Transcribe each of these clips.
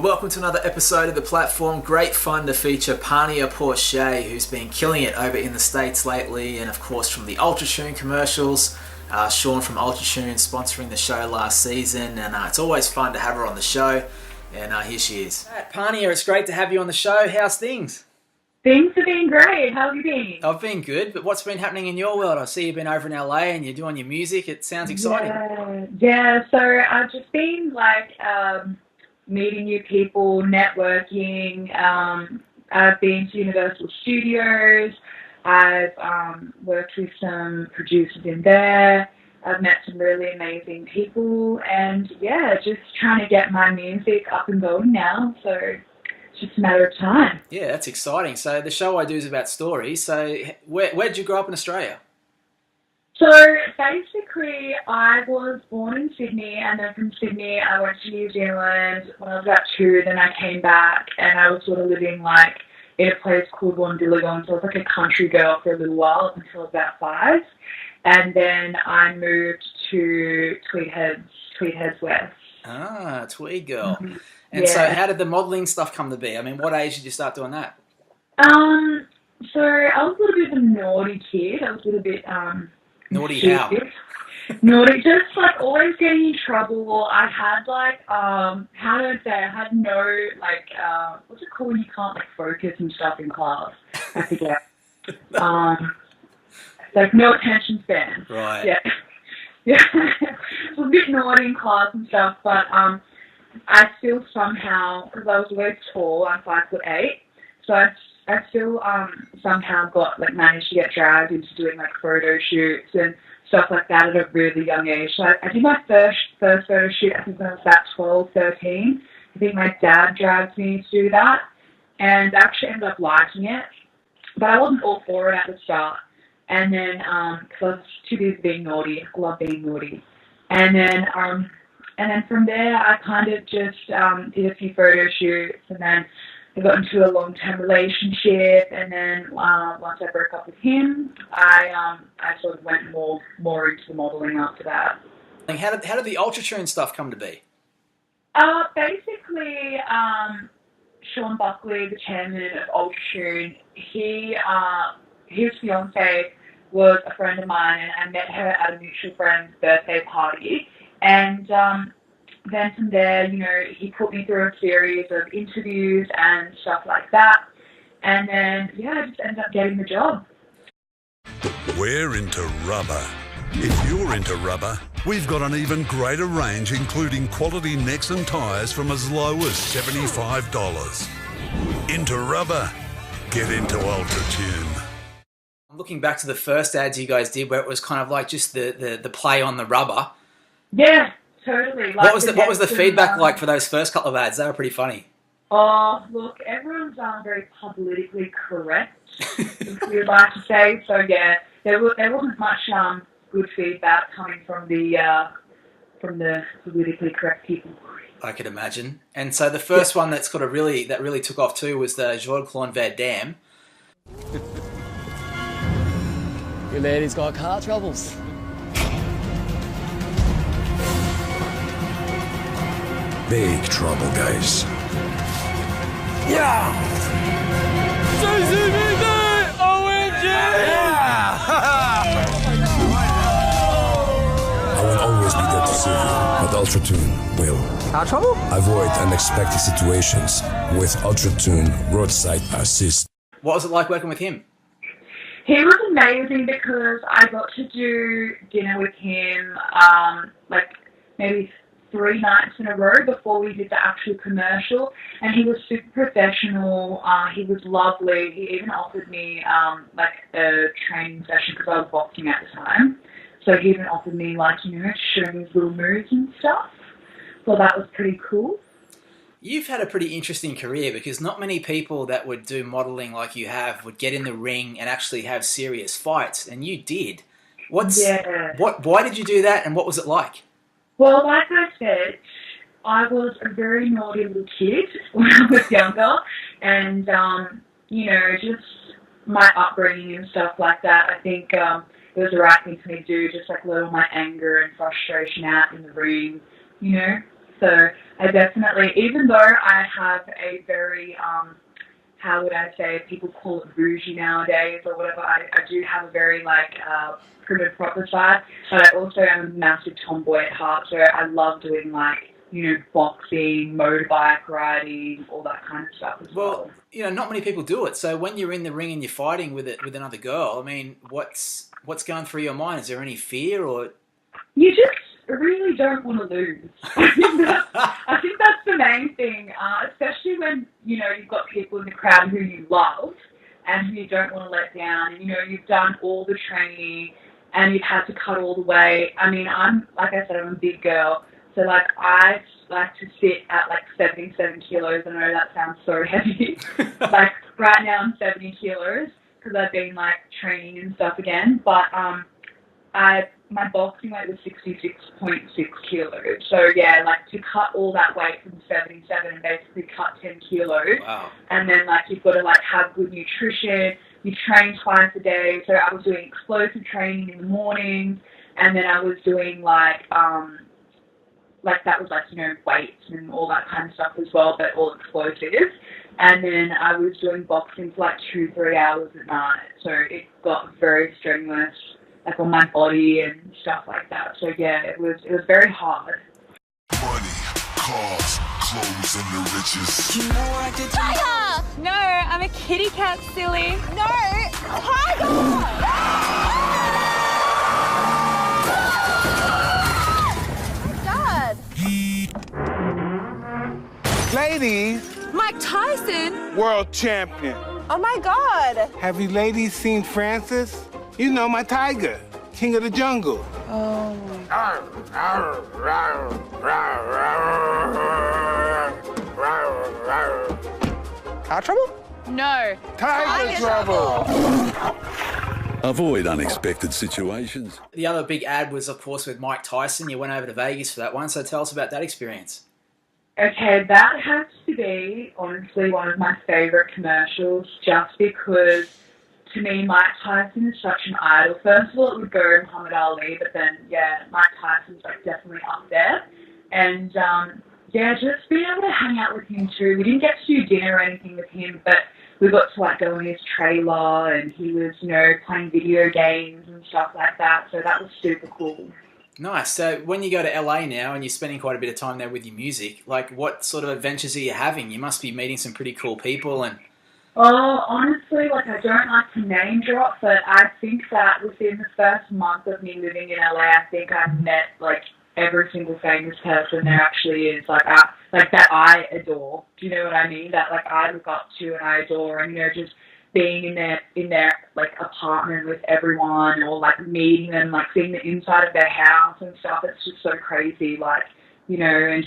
welcome to another episode of The Platform. Great fun to feature Parnia Porsche, who's been killing it over in the States lately, and of course from the Ultratune commercials. Sheen from Ultratune sponsoring the show last season, and it's always fun to have her on the show, and here she is. Parnia, it's great to have you on the show. How's things? Things have been great. How have you been? I've been good, but what's been happening in your world? I see you've been over in LA and you're doing your music. It sounds exciting. Yeah. So I've just been meeting new people, networking. I've been to Universal Studios. I've worked with some producers in there. I've met some really amazing people, and just trying to get my music up and going now. So it's just a matter of time. Yeah, that's exciting. So the show I do is about stories. So where'd you grow up in Australia? So basically, I was born in Sydney, and then from Sydney I went to New Zealand when I was about 2. Then I came back, and I was sort of living in a place called Wollongong. So I was like a country girl for a little while until I was about 5, and then I moved to Tweed Heads West. Ah, Tweed girl. Mm-hmm. And so, how did the modelling stuff come to be? I mean, what age did you start doing that? So I was a little bit of a naughty kid. I was a little bit Naughty how? Naughty, just always getting in trouble. I had how do I say? I had no what's it called when you can't focus and stuff in class? I forget. No attention span. Right. Yeah. Yeah. I was a bit naughty in class and stuff, but I still somehow, because I was very tall, I'm 5'8", so I still somehow managed to get dragged into doing photo shoots and stuff like that at a really young age. So I did my first photo shoot, I think when I was about 12, 13. I think my dad dragged me to do that, and I actually ended up liking it, but I wasn't all for it at the start. And then, because I was too busy being naughty, I love being naughty. And then from there, I kind of just did a few photo shoots, and then I got into a long-term relationship, and then once I broke up with him, I sort of went more into the modelling after that. How did the Ultratune stuff come to be? Basically, Sean Buckley, the chairman of Ultratune, his fiance was a friend of mine, and I met her at a mutual friend's birthday party, and then from there, he put me through a series of interviews and stuff like that. And then, I just ended up getting the job. We're into rubber. If you're into rubber, we've got an even greater range, including quality necks and tyres from as low as $75. Into rubber? Get into Ultratune. Looking back to the first ads you guys did, where it was kind of just the play on the rubber. Yeah. Totally. What was the feedback like for those first couple of ads? They were pretty funny. Oh, look, everyone's very politically correct, if you'd like to say. So yeah, there wasn't much good feedback coming from the politically correct people. I could imagine. And so the first one that really took off too was the Jean-Claude Van Damme. Your lady's got car troubles. Big trouble, guys. Yeah! OMG! Yeah! I will always be there to save you, but Ultratune will. Car trouble? Avoid unexpected situations with Ultratune Roadside Assist. What was it like working with him? He was amazing because I got to do dinner with him maybe 3 nights in a row before we did the actual commercial, and he was super professional. He was lovely. He even offered me a training session because I was boxing at the time, so he even offered me to show me his little moves and stuff. So that was pretty cool. You've had a pretty interesting career, because not many people that would do modelling like you have would get in the ring and actually have serious fights, and you did. Why did you do that, and what was it like? Well, like I said, I was a very naughty little kid when I was younger, and, just my upbringing and stuff like that, I think it was the right thing for me to do, just let all my anger and frustration out in the ring, So I definitely, even though I have a very, how would I say, people call it bougie nowadays or whatever, I do have a very, primitive proper side, but I also am a massive tomboy at heart, so I love doing, boxing, motorbike riding, all that kind of stuff as well. Well, not many people do it, so when you're in the ring and you're fighting with another girl, I mean, what's going through your mind? Is there any fear or... You just really don't want to lose. I think that's the main thing, especially when, you've got people in the crowd who you love and who you don't want to let down. And, you've done all the training and you've had to cut all the weight. I mean, like I said, I'm a big girl. So, I like to sit at, 77 kilos. I know that sounds so heavy. Right now I'm 70 kilos because I've been, training and stuff again. But, my boxing weight was 66.6 kilos. So, yeah, to cut all that weight from 77 and basically cut 10 kilos. Wow. And then, you've got to, have good nutrition. You train twice a day. So I was doing explosive training in the mornings. And then I was doing, that was weights and all that kind of stuff as well, but all explosive. And then I was doing boxing for 2-3 hours at night. So it got very strenuous, on my body and stuff like that. So yeah, it was very hard. Money, cars, clothes, and the riches. You know I did. Tiger! No, I'm a kitty cat, silly. No, Tiger! Dad! Ladies, Mike Tyson? world champion. Oh my God! Have you ladies seen Francis? You know, my tiger, king of the jungle. Oh. Car trouble? No. Tiger trouble. Avoid unexpected situations. The other big ad was, of course, with Mike Tyson. You went over to Vegas for that one, so tell us about that experience. Okay, that has to be, honestly, one of my favourite commercials, just because, to me, Mike Tyson is such an idol. First of all, it would go Muhammad Ali, but then, yeah, Mike Tyson's, definitely up there. And, just being able to hang out with him, too. We didn't get to do dinner or anything with him, but we got to, go in his trailer, and he was, playing video games and stuff like that, so that was super cool. Nice. So when you go to LA now and you're spending quite a bit of time there with your music, what sort of adventures are you having? You must be meeting some pretty cool people and... Oh, honestly, I don't like to name drop, but I think that within the first month of me living in LA, I think I've met, every single famous person there actually is, that I adore. Do you know what I mean? That, I look up to and I adore, and, just being in their apartment with everyone, or meeting them, seeing the inside of their house and stuff. It's just so crazy, and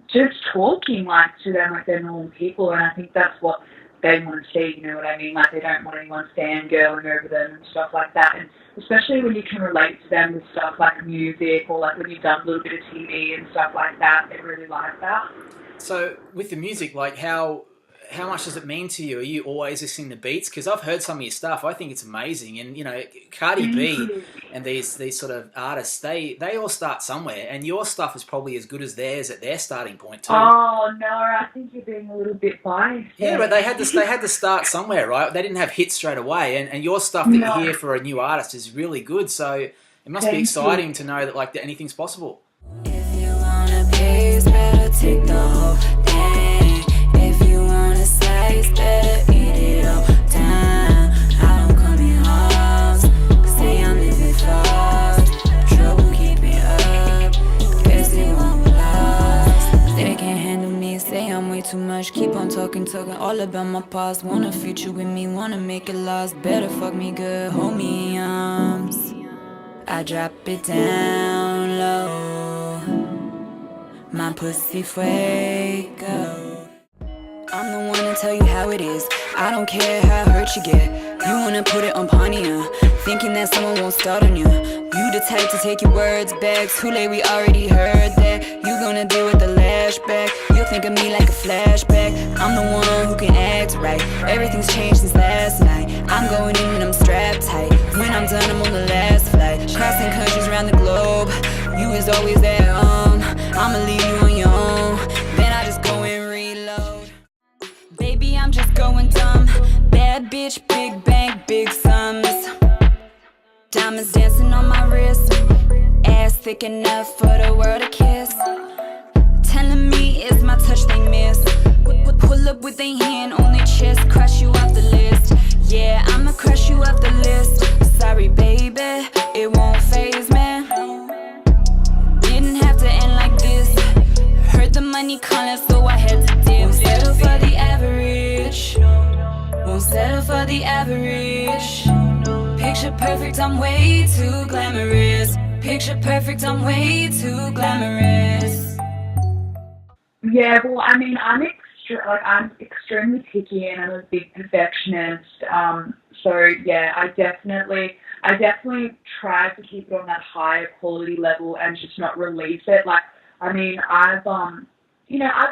just talking to them like they're normal people. And I think that's what they want to see. You know what I mean? They don't want anyone fangirling over them and stuff like that. And especially when you can relate to them with stuff like music, or when you've done a little bit of TV and stuff like that. They really like that. So with the music, how much does it mean to you? Are you always listening to beats? Because I've heard some of your stuff. I think it's amazing. And, Cardi B and these sort of artists, they all start somewhere. And your stuff is probably as good as theirs at their starting point too. Oh, no, I think you're being a little bit biased. Yeah, but they had to start somewhere, right? They didn't have hits straight away. And your stuff that you hear for a new artist is really good. So it must be exciting to know that, that anything's possible. If you wanna pace, better take the whole thing. If you wanna slice, better eat it all down. I don't come in halves, say I'm living fast. Trouble keeping up, guess they won't last. They can't handle me, say I'm way too much. Keep on talking all about my past. Want a future with me, wanna make it last. Better fuck me good, hold me in arms. I drop it down low, my pussy fuego. I'm the one to tell you how it is. I don't care how hurt you get. You wanna put it on Parnia, thinking that someone won't start on you. You the type to take your words back. Too late, we already heard that. You gonna deal with the lashback. You'll think of me like a flashback. I'm the one who can act right. Everything's changed since last night. I'm going in and I'm strapped tight. When I'm done, I'm on the last flight. Crossing countries around the globe. You is always there, I'ma leave you on your bad bitch, big bank, big sums. Diamonds dancing on my wrist. Ass thick enough for the world to kiss. Telling me it's my touch they miss. Pull up with a hand on their chest, crush you off the list. Yeah, I'ma crush you off the list. Sorry, baby, it won't faze me. Didn't have to end like this. Heard the money calling, so I had to dip. Won't settle for the average. Won't settle for the average. Picture perfect, I'm way too glamorous. Picture perfect, I'm way too glamorous. Yeah, well, I mean, I'm extremely picky and I'm a big perfectionist. So yeah, I definitely try to keep it on that higher quality level and just not release it. Like, I mean, I've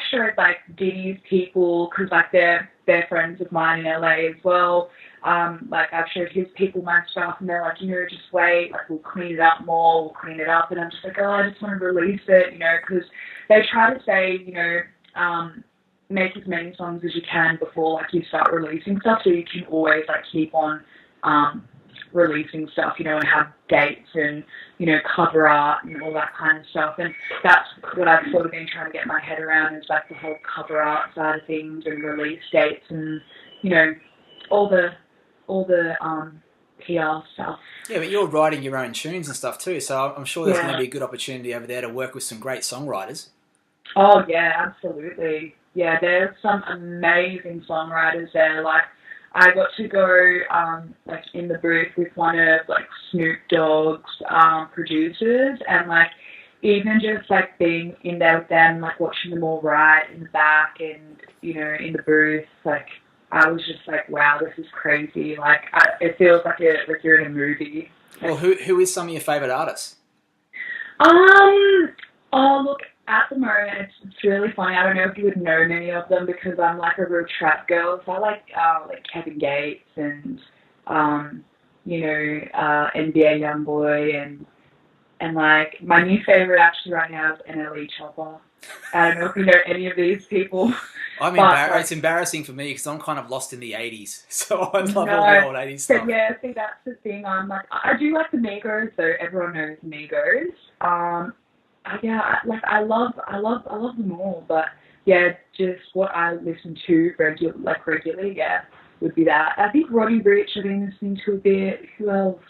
showed like Diddy's people because like they're friends of mine in LA as well. Like I've showed his people my stuff and they're like, just wait, like we'll clean it up more, we'll clean it up, and I'm just like, oh, I just want to release it, because they try to say, make as many songs as you can before like you start releasing stuff, so you can always like keep on releasing stuff, and have dates and cover art and all that kind of stuff. And that's what I've sort of been trying to get my head around, is like the whole cover art side of things and release dates and all the PR stuff. Yeah, but you're writing your own tunes and stuff too, so I'm sure there's going to be a good opportunity over there to work with some great songwriters. Oh yeah, absolutely. Yeah, there's some amazing songwriters there. Like, I got to go like in the booth with one of like Snoop Dogg's producers, and like even just like being in there with them, like watching them all write in the back and in the booth, like I was just like, wow, this is crazy. Like it feels like you're in a movie. Well, who is some of your favourite artists? Oh look, at the moment it's really funny. I don't know if you would know many of them because I'm like a real trap girl. So I like Kevin Gates and NBA YoungBoy and like my new favorite actually right now is NLE Chopper. I don't know if you know any of these people. It's embarrassing for me because I'm kind of lost in the 80s, so I love all the old 80s stuff. Yeah, see, that's the thing. I'm like, I do like the Migos, so everyone knows the Migos. I love them all, but yeah, just what I listen to regularly, yeah, would be that. I think Roddy Ricch I've been listening to a bit. Who else?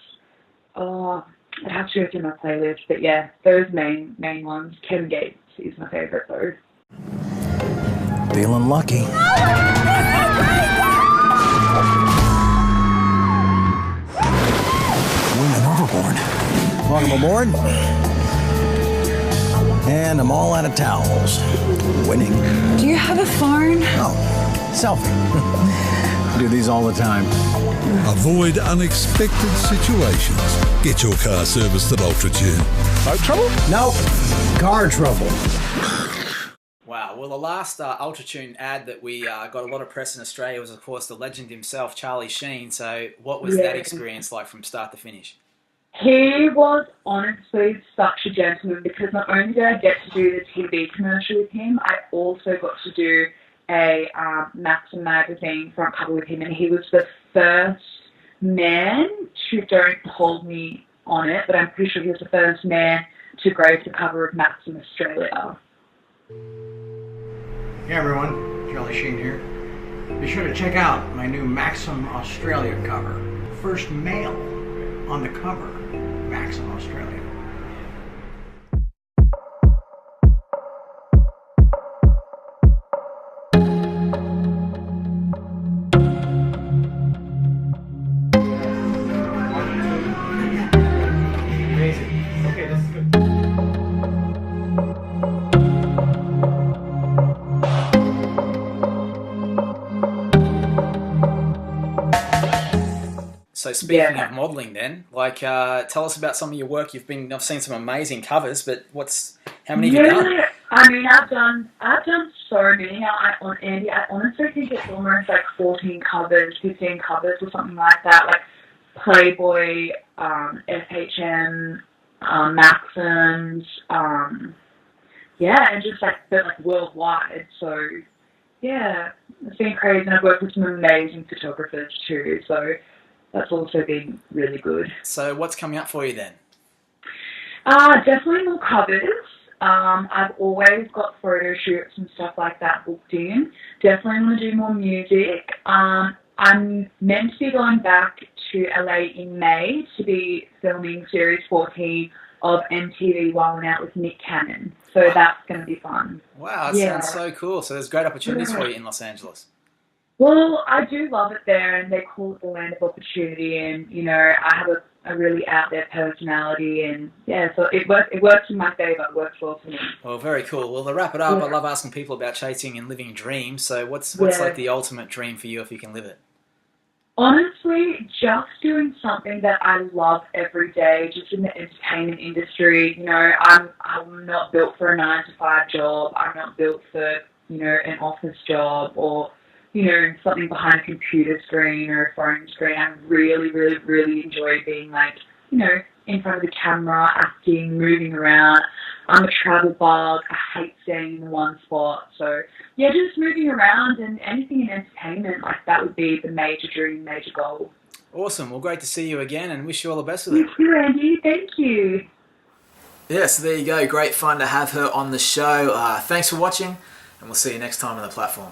I'd have to go through my playlist, but yeah, those main ones. Kevin Gates is my favorite though. Feeling lucky. Women overboard. Welcome aboard. And I'm all out of towels. Winning. Do you have a phone? Oh, selfie. Do these all the time. Avoid unexpected situations. Get your car serviced at UltraTune. Boat trouble? No. Car trouble. Wow. Well, the last UltraTune ad that we got a lot of press in Australia was, of course, the legend himself, Sheen. So what was that experience like from start to finish? He was honestly such a gentleman because not only did I get to do the TV commercial with him, I also got to do a Maxim magazine front cover with him, and he was the first man to, don't hold me on it, but I'm pretty sure he was the first man to grace the cover of Maxim Australia. Hey everyone, Charlie Sheen here. Be sure to check out my new Maxim Australia cover. First male on the cover, Maxim Australia. So speaking of modelling then, like tell us about some of your work. I've seen some amazing covers, but how many have you done? I mean, I've done so many. I honestly think it's almost like 14 covers, 15 covers or something like that, like Playboy, FHM, Maxims, and just like worldwide. So yeah, it's been crazy. And I've worked with some amazing photographers too, so that's also been really good. So what's coming up for you then? Definitely more covers. I've always got photo shoots and stuff like that booked in. Definitely want to do more music. I'm meant to be going back to LA in May to be filming Series 14 of MTV Wildin' Out with Nick Cannon. So that's going to be fun. Wow, that sounds so cool. So there's great opportunities for you in Los Angeles. Well, I do love it there, and they call it the land of opportunity, and, you know, I have a really out-there personality, and, yeah, so it works in my favour. It works well for me. Well, very cool. Well, to wrap it up, I love asking people about chasing and living dreams. So what's like the ultimate dream for you if you can live it? Honestly, just doing something that I love every day, just in the entertainment industry. You know, I'm not built for a 9-to-5 job. I'm not built for, you know, an office job or, you know, something behind a computer screen or a phone screen. I really, really, really enjoy being, like, you know, in front of the camera, acting, moving around. I'm a travel bug. I hate staying in one spot. So, yeah, just moving around and anything in entertainment, like, that would be the major dream, major goal. Awesome. Well, great to see you again and wish you all the best with it. Thank you, Andy. Thank you. Yeah, so there you go. Great fun to have her on the show. Thanks for watching, and we'll see you next time on the platform.